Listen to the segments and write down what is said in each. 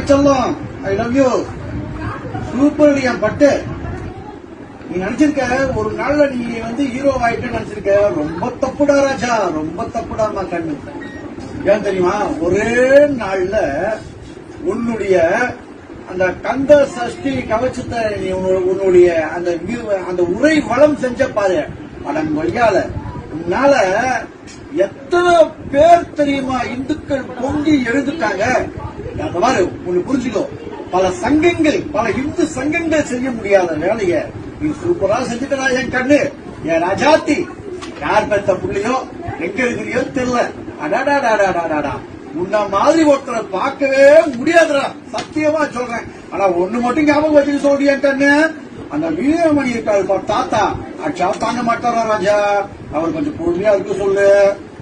செல்லம், I love you. Super என் பட்டு. நீ நினைச்சிருக்க ஒரு நாள்ல நீ ஹீரோ ஆயிட்டு நினைச்சிருக்க. ரொம்ப தப்புடா ராஜா, ரொம்ப தப்புடாமா கண்ணு. ஏன் தெரியுமா? ஒரே நாள்ல உன்னுடைய அந்த கந்த சஷ்டி கவச்சத்தை உன்னுடைய அந்த உரை வளம் செஞ்ச பாரு. அடன் கொய்யால உன்னால எத்தனை பேர் தெரியுமா இந்துக்கள் பொங்கி எழுந்துட்டாங்க. அந்த மாதிரி ஒண்ணு புரிஞ்சுக்கோ, பல சங்கங்கள், பல இந்து சங்கங்கள் செய்ய முடியாத வேலைய நீ சூப்பரா செஞ்சுட்டா என் கண்ணு, என் ராஜாத்தி. யார் பெற்ற புள்ளியோ எங்க இருக்கிறியோ தெரியல. அடாடாடாடாடாடா, உன்ன மாதிரி ஒருத்தரை பார்க்கவே முடியாதுடா, சத்தியமா சொல்றேன். ஆனா ஒண்ணு மட்டும் ஞாபகம் வச்சுட்டு சொல்றிய கண்ணு, அந்த வீரமணி இருக்காரு தாத்தா, அச்சா தாங்க மாட்டாரா ராஜா, அவர் கொஞ்சம் பொறுமையா இருக்க சொல்லு.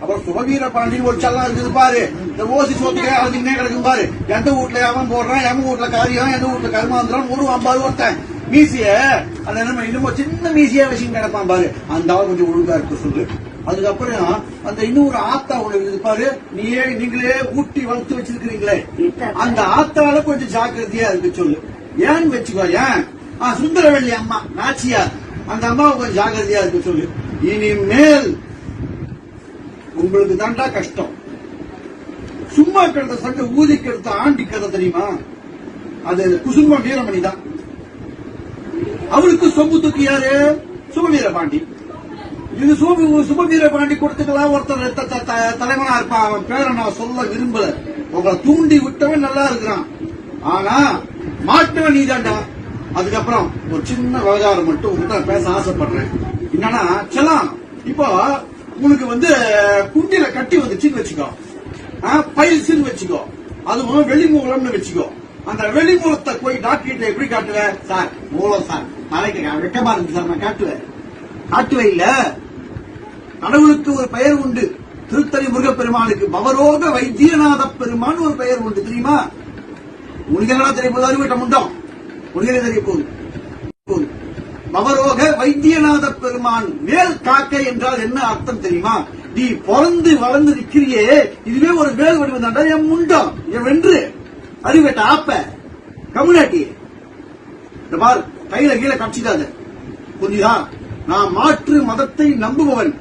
அப்புறம் சுபவீர பாண்டி ஒரு சல்லாம் இருக்குது பாரு, இந்த ஓசி சோத்துக்கே அதுக்குன்னே கிடக்கும் பாரு. எந்த வீட்டுல அவன் போடுறான், எந்த வீட்டுல காரியம், எந்த வீட்டுல கருமாந்திரம், ஒரு 50 ஒருத்தன் மீசிய அந்த இன்னும் சின்ன மீசியா வச்சு கிடப்பான் பாரு, அந்த ஆள் கொஞ்சம் ஒழுங்கா இருக்க சொல்லு. அதுக்கப்புறம் அந்த இன்னொரு ஆத்தா ஒண்ணு இருக்குது பாரு, நீங்களே ஊட்டி வளர்த்து வச்சிருக்கிறீங்களே, அந்த ஆத்தால கொஞ்சம் ஜாக்கிரதையா இருக்கு சொல்லு. ஏன்னு வச்சுக்கோ, ஏன் சுந்தரவள்ளி அம்மா நாச்சியார், அந்த அம்மாவை கொஞ்சம் ஜாக்கிரதையா இருக்கு சொல்லு. இனிமேல் உங்களுக்கு தாண்டா கஷ்டம். சும்மா கிடந்த சண்டை ஊதி கெடுத்த ஆண்டி கதை தெரியுமா? அது குசும்பம் வீரமணி தான். அவருக்கு சொம்பு தூக்கி யாரு? சுபவீர பாண்டி. இது சுபவீர பாண்டி கொடுத்துக்கலாம் ஒருத்தர் தலைவனா இருப்பான். அவன் பேரை நான் சொல்ல விரும்பல. உங்களை தூண்டி விட்டவன் நல்லா இருக்கிறான், ஆனா மாட்டவன் நீதாண்டா. அதுக்கப்புறம் ஒரு சின்ன விவகாரம் மட்டும் உங்ககிட்ட பேச ஆசைப்படுறேன். என்னன்னா செல்லாம், இப்போ உனக்கு குண்டில கட்டி வந்துச்சுன்னு வச்சுக்கோ, பைல்ஸ்ன்னு வச்சுக்கோ, அதுவும் வெளிமூலம்னு வச்சுக்கோ. அந்த வெளிமூலத்தை போய் டாக்டர் எப்படி காட்டுவேன்? சார் மூலம் சார், நாளைக்கு வெக்கமா இருக்கு சார், நான் காட்டுவேன் இல்ல. கடவுளுக்கு ஒரு பெயர் உண்டு, திருத்தணி முருகப்பெருமானுக்கு பவரோக வைத்தியநாத பெருமான் ஒரு பெயர் உண்டு தெரியுமா? உனக்கு என்ன தெரிய போகுது? அறிவிட்ட முண்டம் உனக்கே தெரிய போகுது. பவரோக வைத்தியநாத பெருமான் வேல் காக்க என்றால் என்ன அர்த்தம் தெரியுமா? நீ பிறந்து வளர்ந்து நிற்கிறியே, இதுவே ஒரு வேல் வடிவம் தாண்டா என் முண்டம், என் வென்று அறிவேட்ட ஆப்ப கம்யூனிட்டி. இந்த பார், கையில கீழே கட்சிக்காத, புரியுதா? நான் மாற்று மதத்தை நம்புபவன்,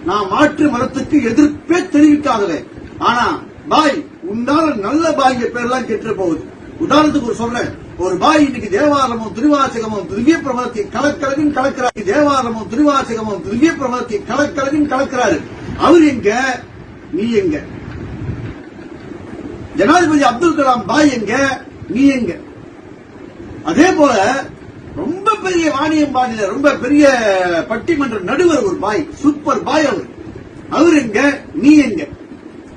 நான் மாற்று மதத்துக்கு எதிர்ப்பே தெரிவிக்காதவன். ஆனா பாய், உன்னால நல்ல பாய்ங்க பேர்லாம் கெட்டு போகுது. உதாரணத்துக்கு ஒரு சொல்றேன், ஒரு பாய் இன்னைக்கு தேவாரமும் திருவாசகமும் திவ்ய பிரபலத்தை கலக்கலகின் கலக்கிறாரு. தேவாரமும் திருவாசகமும் திவ்ய பிரபலத்தை கலக்கலகின் கலக்கிறாரு. அவர் எங்க, நீ எங்க? ஜனாதிபதி அப்துல் கலாம் பாய் எங்க, நீ எங்க? அதே போல ரொம்ப பெரிய வாணியம்பாடியில ரொம்ப பெரிய பட்டிமன்ற நடுவர் ஒரு பாய், சூப்பர் பாய் அவர் எங்க, நீ எங்க?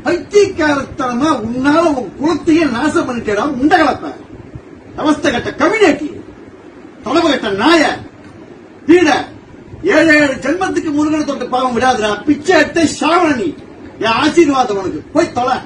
பைத்தியக்காரத்தனமா உன்னால உன் குலத்தையே நாசம் பண்ணிட்டா உண்ட கலப்ப அவஸ்த கட்ட கம்யூனிட்டி, தொடர்பு கட்ட நாய பீட 7 ஜென்மத்துக்கு முருகனை தொட்டு பாவம் விடாதுடா. பிச்சை எட்ட சாவணி, என் ஆசீர்வாதம் உனக்கு, போய் தொலை.